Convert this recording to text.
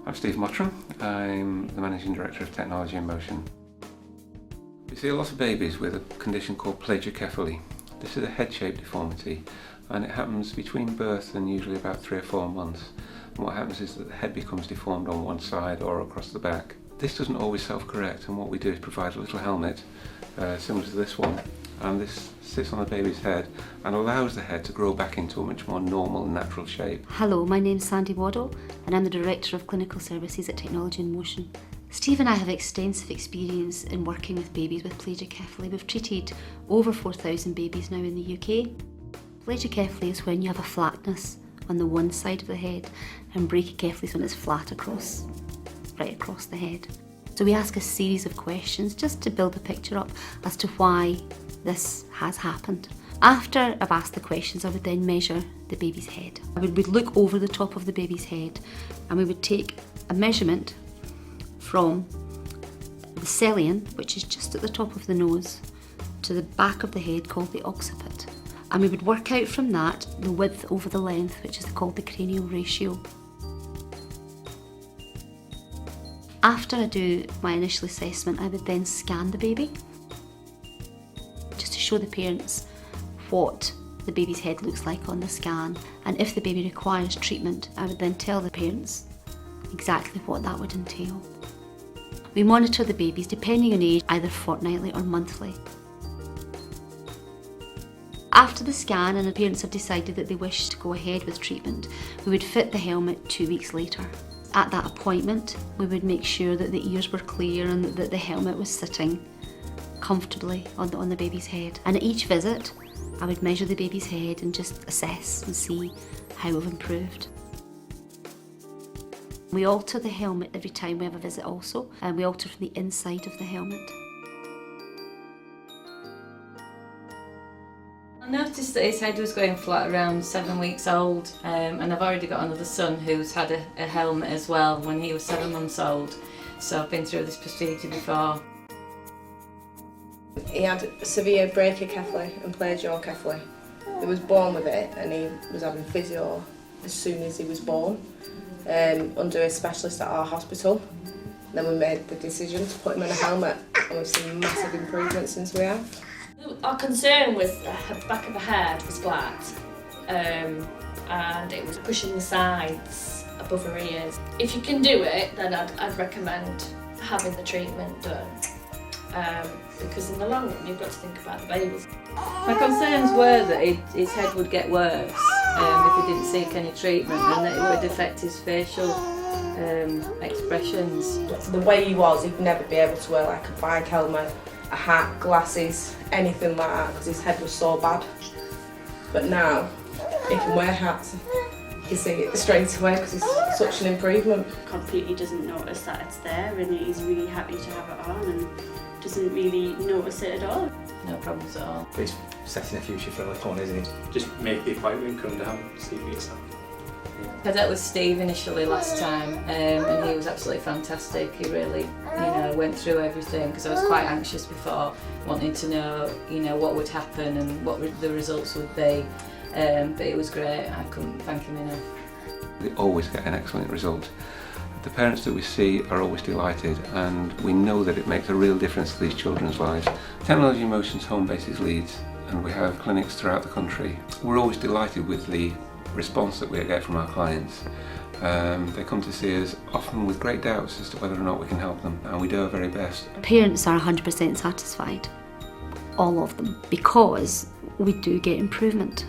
I'm Steve Mottram. I'm the Managing Director of Technology in Motion. We see a lot of babies with a condition called Plagiocephaly. This is a head-shaped deformity, and it happens between birth and usually about 3 or 4 months. And what happens is that the head becomes deformed on one side or across the back. This doesn't always self-correct, and what we do is provide a little helmet similar to this one, and this sits on the baby's head and allows the head to grow back into a much more normal and natural shape. Hello, my name's Sandy Waddle and I'm the Director of Clinical Services at Technology in Motion. Steve and I have extensive experience in working with babies with plagiocephaly. We've treated over 4,000 babies now in the UK. Plagiocephaly is when you have a flatness on the one side of the head, and brachycephaly is when it's flat right across the head. So we ask a series of questions just to build a picture up as to why this has happened. After I've asked the questions, I would then measure the baby's head. We'd look over the top of the baby's head and we would take a measurement from the cilium, which is just at the top of the nose, to the back of the head called the occiput. And we would work out from that the width over the length, which is called the cranial ratio. After I do my initial assessment, I would then scan the baby just to show the parents what the baby's head looks like on the scan. And if the baby requires treatment, I would then tell the parents exactly what that would entail. We monitor the babies depending on age, either fortnightly or monthly. After the scan and the parents have decided that they wish to go ahead with treatment, we would fit the helmet 2 weeks later. At that appointment, we would make sure that the ears were clear and that the helmet was sitting comfortably on the baby's head. And at each visit, I would measure the baby's head and just assess and see how we've improved. We alter the helmet every time we have a visit also, and we alter from the inside of the helmet. I noticed that his head was going flat around 7 weeks old, and I've already got another son who's had a helmet as well when he was 7 months old, so I've been through this procedure before. He had severe brachycephaly and plagiocephaly. He was born with it and he was having physio as soon as he was born, under a specialist at our hospital. Then we made the decision to put him in a helmet, and we've seen massive improvement since we have. Our concern was the back of the head was flat, and it was pushing the sides above her ears. If you can do it, then I'd recommend having the treatment done, because in the long run you've got to think about the babies. My concerns were that his head would get worse if he didn't seek any treatment, and that it would affect his facial expressions. The way he was, he'd never be able to wear like a bike helmet, a hat, glasses, anything like that, because his head was so bad. But now, he can wear hats. You can see it straight away because it's such an improvement. Completely doesn't notice that it's there, and he's really happy to have it on and doesn't really notice it at all. No problems at all. It's setting a future for the fun, isn't it? Just make the appointment, come down, see for yourself. I dealt with Steve initially last time, and he was absolutely fantastic. He really, went through everything, because I was quite anxious before, wanting to know, what would happen and what the results would be. But it was great. I couldn't thank him enough. We always get an excellent result. The parents that we see are always delighted, and we know that it makes a real difference to these children's lives. Technology in Motion's home base is Leeds, and we have clinics throughout the country. We're always delighted with the response that we get from our clients. They come to see us often with great doubts as to whether or not we can help them, and we do our very best. Parents are 100% satisfied, all of them, because we do get improvement.